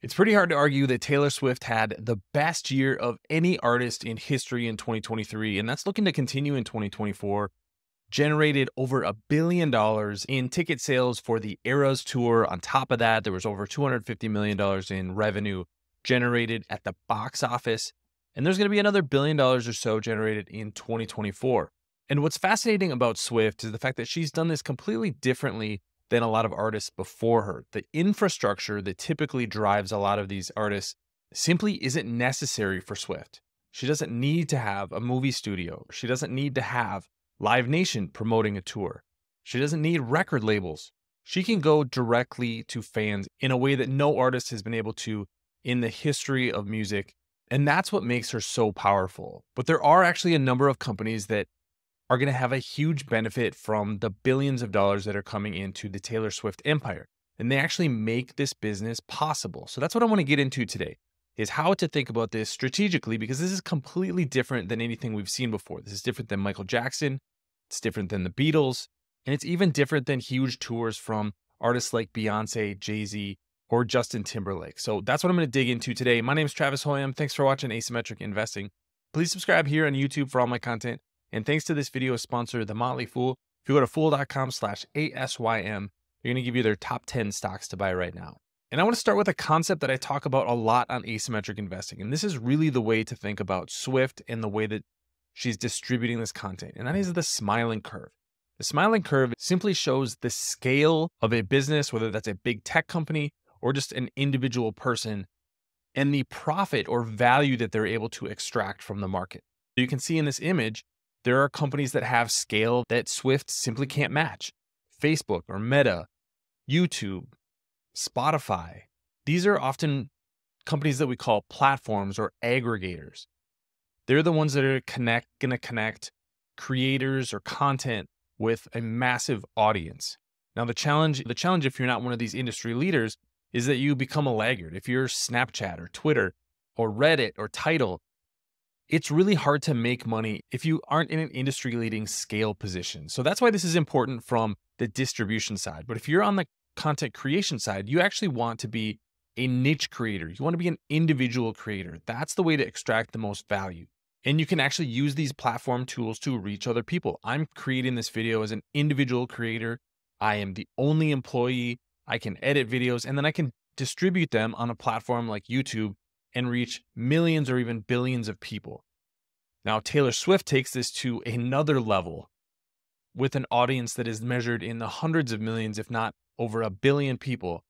It's pretty hard to argue that Taylor Swift had the best year of any artist in history in 2023, and that's looking to continue in 2024. Generated over $1 billion in ticket sales for the Eras tour. On top of that, there was over $250 million in revenue generated at the box office. And there's going to be another $1 billion or so generated in 2024. And what's fascinating about Swift is the fact that she's done this completely differently than a lot of artists before her. The infrastructure that typically drives a lot of these artists simply isn't necessary for Swift. She doesn't need to have a movie studio. She doesn't need to have Live Nation promoting a tour. She doesn't need record labels. She can go directly to fans in a way that no artist has been able to in the history of music. And that's what makes her so powerful. But there are actually a number of companies that are going to have a huge benefit from the billions of dollars that are coming into the Taylor Swift empire. And they actually make this business possible. So that's what I want to get into today, is how to think about this strategically, because this is completely different than anything we've seen before. This is different than Michael Jackson. It's different than the Beatles. And it's even different than huge tours from artists like Beyonce, Jay-Z, or Justin Timberlake. So that's what I'm going to dig into today. My name is Travis Hoium. Thanks for watching Asymmetric Investing. Please subscribe here on YouTube for all my content. And thanks to this video's sponsor, The Motley Fool. If you go to fool.com/ASYM, they're going to give you their top 10 stocks to buy right now. And I want to start with a concept that I talk about a lot on asymmetric investing. And this is really the way to think about Swift and the way that she's distributing this content. And that is the smiling curve. The smiling curve simply shows the scale of a business, whether that's a big tech company or just an individual person, and the profit or value that they're able to extract from the market. So you can see in this image, there are companies that have scale that Swift simply can't match. Facebook or Meta, YouTube, Spotify. These are often companies that we call platforms or aggregators. They're the ones that are going to connect creators or content with a massive audience. Now, the challenge if you're not one of these industry leaders is that you become a laggard. If you're Snapchat or Twitter or Reddit or Tidal, it's really hard to make money if you aren't in an industry-leading scale position. So that's why this is important from the distribution side. But if you're on the content creation side, you actually want to be a niche creator. You want to be an individual creator. That's the way to extract the most value. And you can actually use these platform tools to reach other people. I'm creating this video as an individual creator. I am the only employee. I can edit videos, and then I can distribute them on a platform like YouTube and reach millions or even billions of people. Now, Taylor Swift takes this to another level with an audience that is measured in the hundreds of millions, if not over 1 billion people.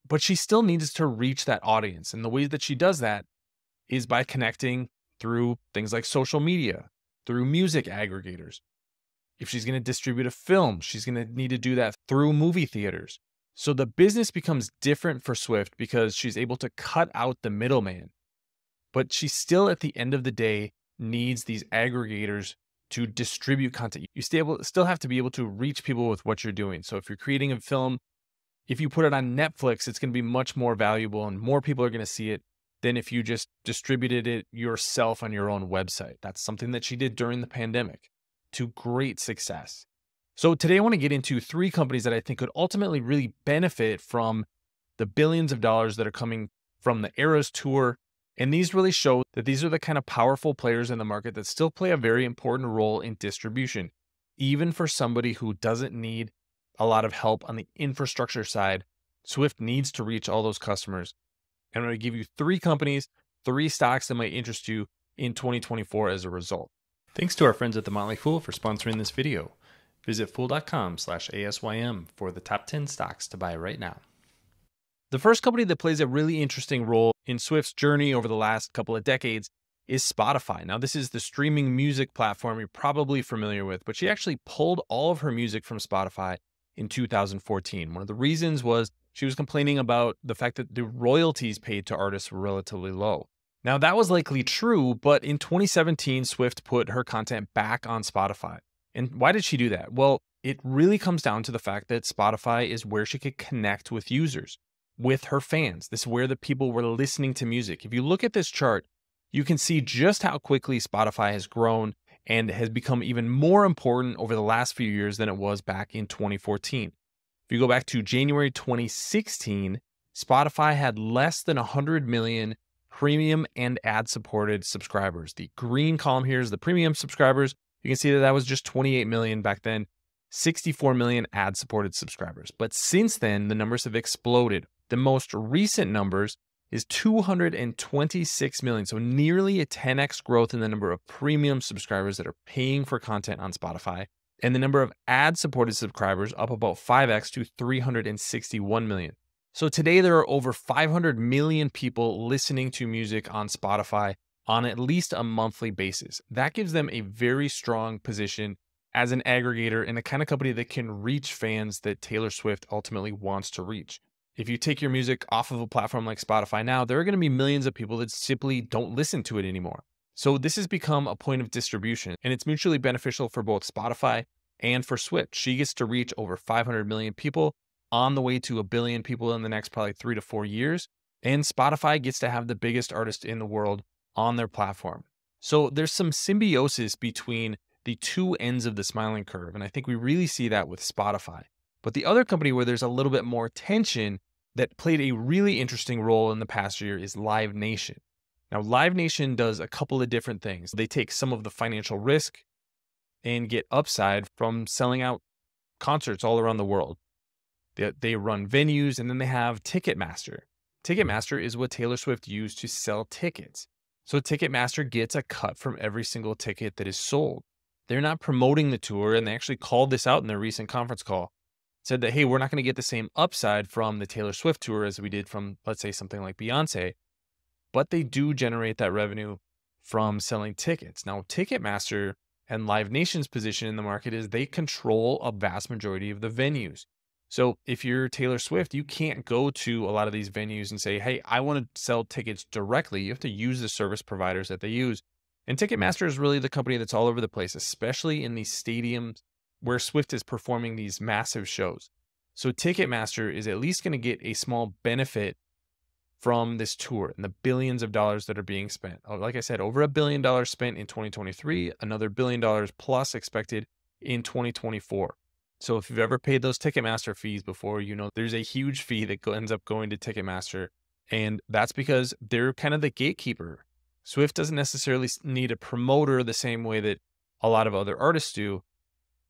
But she still needs to reach that audience. And the way that she does that is by connecting through things like social media, through music aggregators. If she's going to distribute a film, she's going to need to do that through movie theaters. So the business becomes different for Swift because she's able to cut out the middleman. But she still, at the end of the day, needs these aggregators to distribute content. You still have to be able to reach people with what you're doing. So if you're creating a film, if you put it on Netflix, it's going to be much more valuable and more people are going to see it than if you just distributed it yourself on your own website. That's something that she did during the pandemic to great success. So today I want to get into 3 companies that I think could ultimately really benefit from the billions of dollars that are coming from the Eras tour. And these really show that these are the kind of powerful players in the market that still play a very important role in distribution, even for somebody who doesn't need a lot of help on the infrastructure side. Swift needs to reach all those customers. And I'm going to give you 3 companies, 3 stocks that might interest you in 2024 as a result. Thanks to our friends at The Motley Fool for sponsoring this video. Visit fool.com/ASYM for the top 10 stocks to buy right now. The first company that plays a really interesting role in Swift's journey over the last couple of decades is Spotify. Now, this is the streaming music platform you're probably familiar with, but she actually pulled all of her music from Spotify in 2014. One of the reasons was she was complaining about the fact that the royalties paid to artists were relatively low. Now, that was likely true, but in 2017, Swift put her content back on Spotify. And why did she do that? Well, it really comes down to the fact that Spotify is where she could connect with users, with her fans. This is where the people were listening to music. If you look at this chart, you can see just how quickly Spotify has grown and has become even more important over the last few years than it was back in 2014. If you go back to January 2016, Spotify had less than 100 million premium and ad-supported subscribers. The green column here is the premium subscribers. You can see that was just 28 million back then, 64 million ad-supported subscribers. But since then, the numbers have exploded. The most recent numbers is 226 million. So nearly a 10x growth in the number of premium subscribers that are paying for content on Spotify. And the number of ad-supported subscribers up about 5x to 361 million. So today there are over 500 million people listening to music on Spotify on at least a monthly basis. That gives them a very strong position as an aggregator and a kind of company that can reach fans that Taylor Swift ultimately wants to reach. If you take your music off of a platform like Spotify now, there are going to be millions of people that simply don't listen to it anymore. So this has become a point of distribution, and it's mutually beneficial for both Spotify and for Swift. She gets to reach over 500 million people, on the way to 1 billion people in the next probably 3 to 4 years. And Spotify gets to have the biggest artist in the world on their platform. So there's some symbiosis between the two ends of the smiling curve. And I think we really see that with Spotify. But the other company where there's a little bit more tension that played a really interesting role in the past year is Live Nation. Now, Live Nation does a couple of different things. They take some of the financial risk and get upside from selling out concerts all around the world. They run venues, and then they have Ticketmaster. Ticketmaster is what Taylor Swift used to sell tickets. So Ticketmaster gets a cut from every single ticket that is sold. They're not promoting the tour, and they actually called this out in their recent conference call. Said that, hey, we're not going to get the same upside from the Taylor Swift tour as we did from, let's say, something like Beyonce, but they do generate that revenue from selling tickets. Now, Ticketmaster and Live Nation's position in the market is they control a vast majority of the venues. So if you're Taylor Swift, you can't go to a lot of these venues and say, hey, I want to sell tickets directly. You have to use the service providers that they use. And Ticketmaster is really the company that's all over the place, especially in these stadiums where Swift is performing these massive shows. So Ticketmaster is at least going to get a small benefit from this tour and the billions of dollars that are being spent. Like I said, over $1 billion spent in 2023, another $1 billion plus expected in 2024. So if you've ever paid those Ticketmaster fees before, you know there's a huge fee that ends up going to Ticketmaster. And that's because they're kind of the gatekeeper. Swift doesn't necessarily need a promoter the same way that a lot of other artists do,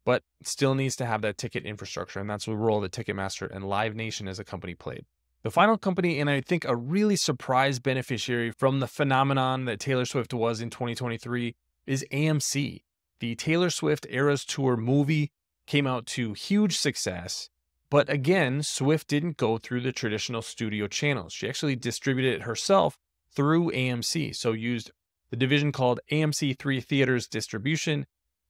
but still needs to have that ticket infrastructure. And that's the role that Ticketmaster and Live Nation as a company played. The final company, and I think a really surprise beneficiary from the phenomenon that Taylor Swift was in 2023, is AMC. The Taylor Swift Eras Tour movie came out to huge success. But again, Swift didn't go through the traditional studio channels. She actually distributed it herself through AMC. So used the division called AMC 3 Theaters Distribution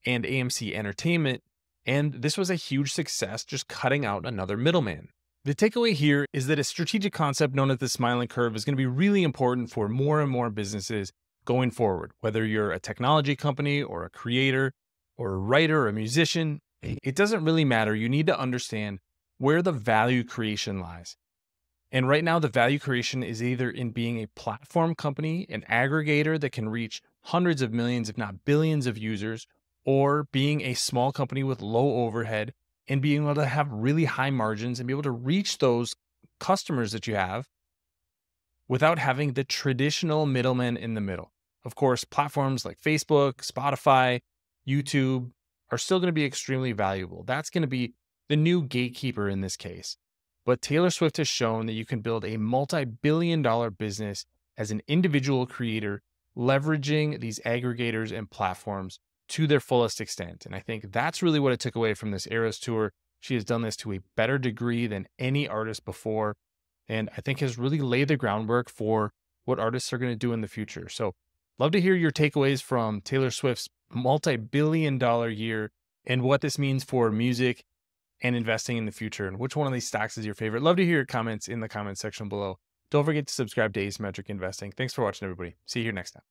and AMC Entertainment. And this was a huge success, just cutting out another middleman. The takeaway here is that a strategic concept known as the smiling curve is going to be really important for more and more businesses going forward. Whether you're a technology company or a creator or a writer or a musician, it doesn't really matter. You need to understand where the value creation lies. And right now, the value creation is either in being a platform company, an aggregator that can reach hundreds of millions, if not billions of users, or being a small company with low overhead and being able to have really high margins and be able to reach those customers that you have without having the traditional middleman in the middle. Of course, platforms like Facebook, Spotify, YouTube are still going to be extremely valuable. That's going to be the new gatekeeper in this case. But Taylor Swift has shown that you can build a multi-billion-dollar business as an individual creator, leveraging these aggregators and platforms to their fullest extent. And I think that's really what I took away from this Eras tour. She has done this to a better degree than any artist before, and I think has really laid the groundwork for what artists are going to do in the future. So love to hear your takeaways from Taylor Swift's multi-billion-dollar year and what this means for music and investing in the future, and which one of these stocks is your favorite. Love to hear your comments in the comment section below. Don't forget to subscribe to Asymmetric Investing. Thanks for watching, everybody. See you here next time.